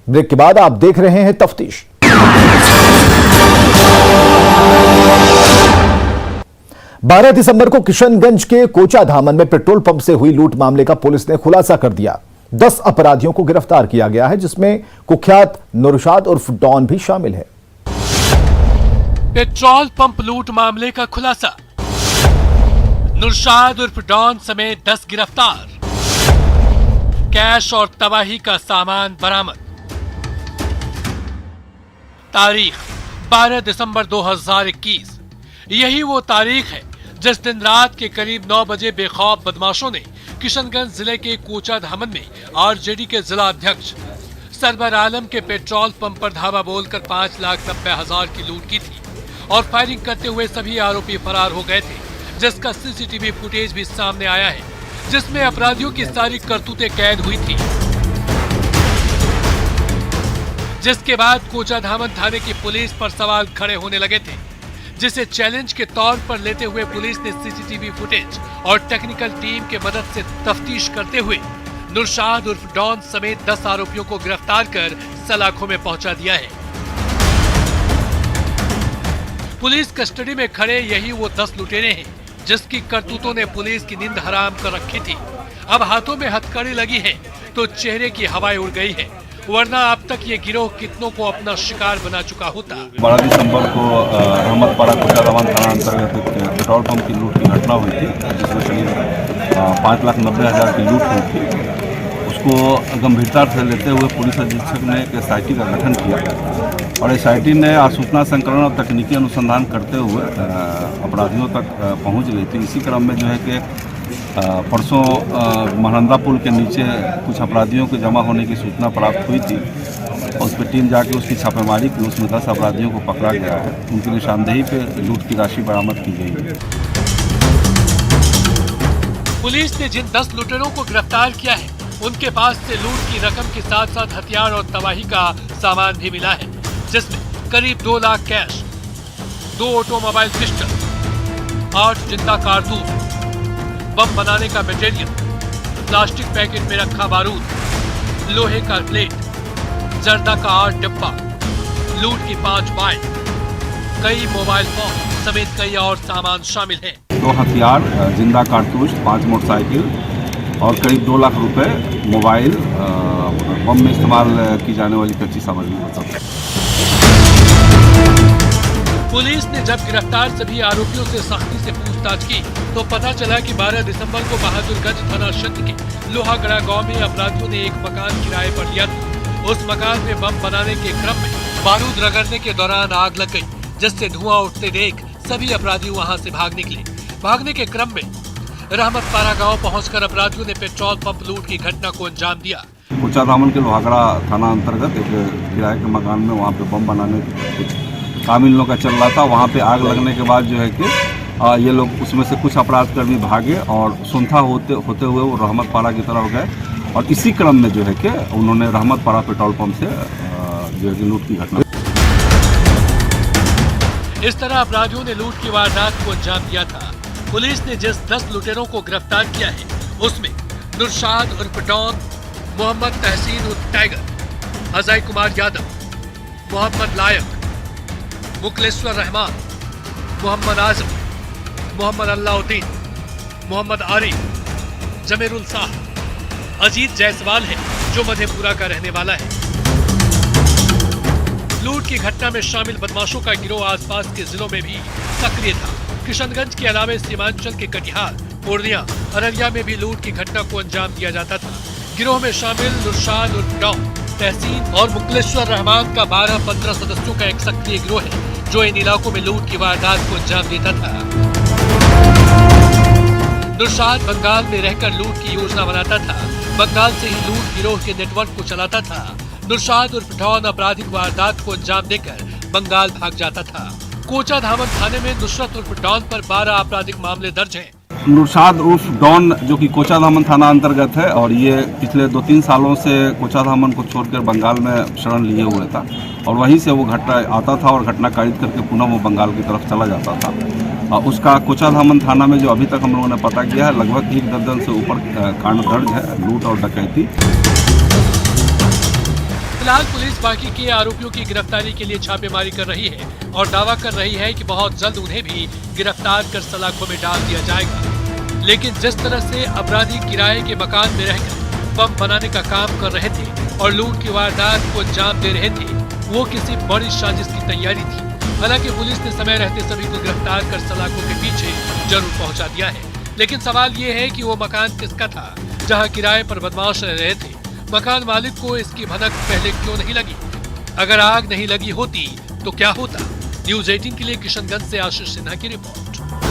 Break के बाद आप देख रहे हैं तफ्तीश। बारह दिसंबर को किशनगंज के कोचा धामन में पेट्रोल पंप से हुई लूट मामले का पुलिस ने खुलासा कर दिया। 10 अपराधियों को गिरफ्तार किया गया है, जिसमें कुख्यात नौशाद उर्फ डॉन भी शामिल है। पेट्रोल पंप लूट मामले का खुलासा, नौशाद उर्फ डॉन समेत 10 गिरफ्तार, कैश और तबाही का सामान बरामद। तारीख 12 दिसंबर 2021। यही वो तारीख है जिस दिन रात के करीब 9 बजे बेखौफ बदमाशों ने किशनगंज जिले के कोचा धामन में आरजेडी के जिला अध्यक्ष सरवर आलम के पेट्रोल पंप पर धावा बोलकर 5,90,000 की लूट की थी और फायरिंग करते हुए सभी आरोपी फरार हो गए थे, जिसका सीसीटीवी फुटेज भी सामने आया है, जिसमें अपराधियों की सारी करतूतें कैद हुई थी। जिसके बाद कोचा धामन थाने की पुलिस पर सवाल खड़े होने लगे थे, जिसे चैलेंज के तौर पर लेते हुए पुलिस ने सीसीटीवी फुटेज और टेक्निकल टीम के मदद से तफ्तीश करते हुए नौशाद उर्फ डॉन समेत 10 आरोपियों को गिरफ्तार कर सलाखों में पहुंचा दिया है। पुलिस कस्टडी में खड़े यही वो 10 लुटेरे हैं जिसकी करतूतों ने पुलिस की नींद हराम कर रखी थी। अब हाथों में हथकड़ी लगी है तो चेहरे की हवाएं उड़ गई है, वरना अब तक ये गिरोह कितनों को अपना शिकार बना चुका होता। 12 दिसंबर को रहमतपाड़ा कोचा धामन थाना अंतर्गत पेट्रोल पंप की लूट की घटना हुई थी, जिसमें करीब 5,90,000 की लूट हुई थी। उसको गंभीरता से लेते हुए पुलिस अधीक्षक ने एक SIT का गठन किया और SIT ने सूचना संकलन और तकनीकी अनुसंधान करते हुए अपराधियों तक पहुंच गई थी। इसी क्रम में जो है कि परसों महानंदा पुल के नीचे कुछ अपराधियों के जमा होने की सूचना प्राप्त हुई थी और उस पर टीम जाके उसकी छापेमारी की। उसमें 10 अपराधियों को पकड़ा गया है। उनकी निशानदेही पे लूट की राशि बरामद की गई है। पुलिस ने जिन 10 लुटेरों को गिरफ्तार किया है, उनके पास से लूट की रकम के साथ साथ हथियार और तबाही का सामान भी मिला है, जिसमें करीब 2 लाख कैश, 2 ऑटोमोबाइल पिस्टल, 8 जिंदा कारतूस, बम बनाने का मटेरियल, प्लास्टिक पैकेट में रखा बारूद, लोहे का प्लेट, जर्दा का 8 डिब्बा, लूट की 5 बाइक, कई मोबाइल फोन समेत कई और सामान शामिल है। 2 हथियार, जिंदा कारतूस, 5 मोटरसाइकिल और करीब 2 लाख रुपए मोबाइल, बम में इस्तेमाल की जाने वाली कच्ची सामग्री होता है। पुलिस ने जब गिरफ्तार सभी आरोपियों से सख्ती से पूछताछ की तो पता चला कि 12 दिसंबर को बहादुरगंज थाना क्षेत्र के लोहागड़ा गांव में अपराधियों ने एक मकान किराए पर लिया था। उस मकान में बम बनाने के क्रम में बारूद रगड़ने के दौरान आग लग गई, जिससे धुआं उठते देख सभी अपराधी वहां से भाग निकले। भागने के क्रम में रहमतपाड़ा गाँव पहुंचकर अपराधियों ने पेट्रोल पंप लूट की घटना को अंजाम दिया। कोचा धामन के लोहागड़ा थाना अंतर्गत एक किराए के मकान में वहाँ पे बम बनाने कुछ काम इन लोगों का चल रहा था। वहाँ पे आग लगने के बाद जो है कि ये लोग उसमें से कुछ अपराधकर्मी भागे और सुनथा होते हुए वो रहमतपाड़ा की तरफ गए और इसी क्रम में जो है कि उन्होंने रहमतपाड़ा पेट्रोल पंप से जो है कि लूट की घटना। इस तरह अपराधियों ने लूट की वारदात को अंजाम दिया था। पुलिस ने जिस 10 लुटेरों को गिरफ्तार किया है, उसमें नौशाद उर्फ डॉन, मोहम्मद तहसीन उर्फ टाइगर, अजय कुमार यादव, मोहम्मद लायक, मुकलेश्वर रहमान, मोहम्मद आजम, मोहम्मद अल्लाउद्दीन, मोहम्मद आरिफ, जमीरुल साहब, अजीत जायसवाल है जो मधेपुरा का रहने वाला है। लूट की घटना में शामिल बदमाशों का गिरोह आसपास के जिलों में भी सक्रिय था। किशनगंज के अलावा सीमांचल के कटिहार, पूर्णिया, अररिया में भी लूट की घटना को अंजाम दिया जाता था। गिरोह में शामिल नौशाद उर्फ डॉन, तहसीन और मुकलेश्वर रहमान का 12-15 सदस्यों का एक सक्रिय गिरोह है जो इन इलाकों में लूट की वारदात को अंजाम देता था। नौशाद बंगाल में रहकर लूट की योजना बनाता था। बंगाल से ही लूट गिरोह के नेटवर्क को चलाता था। नौशाद उर्फ डॉन आपराधिक वारदात को अंजाम देकर बंगाल भाग जाता था। कोचा धामन थाने में नुसरत उर्फ डॉन पर 12 आपराधिक मामले दर्ज हैं। नौशाद उर्फ डॉन जो कि कोचा धामन थाना अंतर्गत है और ये पिछले 2-3 सालों से कोचा धामन को छोड़कर बंगाल में शरण लिए हुए था और वहीं से वो घटना आता था और घटना कारित करके पुनः वो बंगाल की तरफ चला जाता था। उसका कोचा धामन थाना में जो अभी तक हम लोगों ने पता किया है, लगभग 1 दर्जन से ऊपर कांड दर्ज है, लूट और डकैती। फिलहाल पुलिस बाकी के आरोपियों की गिरफ्तारी के लिए छापेमारी कर रही है और दावा कर रही है कि बहुत जल्द उन्हें भी गिरफ्तार कर सलाखों में डाल दिया जाएगा। लेकिन जिस तरह से अपराधी किराए के मकान में रहकर बम बनाने का काम कर रहे थे और लूट की वारदात को अंजाम दे रहे थे, वो किसी बड़ी साजिश की तैयारी थी। हालांकि पुलिस ने समय रहते सभी को गिरफ्तार कर सलाखों के पीछे जरूर पहुंचा दिया है, लेकिन सवाल ये है कि वो मकान किसका था जहां किराए पर बदमाश रह रहे थे। मकान मालिक को इसकी भनक पहले क्यों नहीं लगी? अगर आग नहीं लगी होती तो क्या होता? न्यूज़ 18 के लिए किशनगंज से आशीष सिन्हा की रिपोर्ट।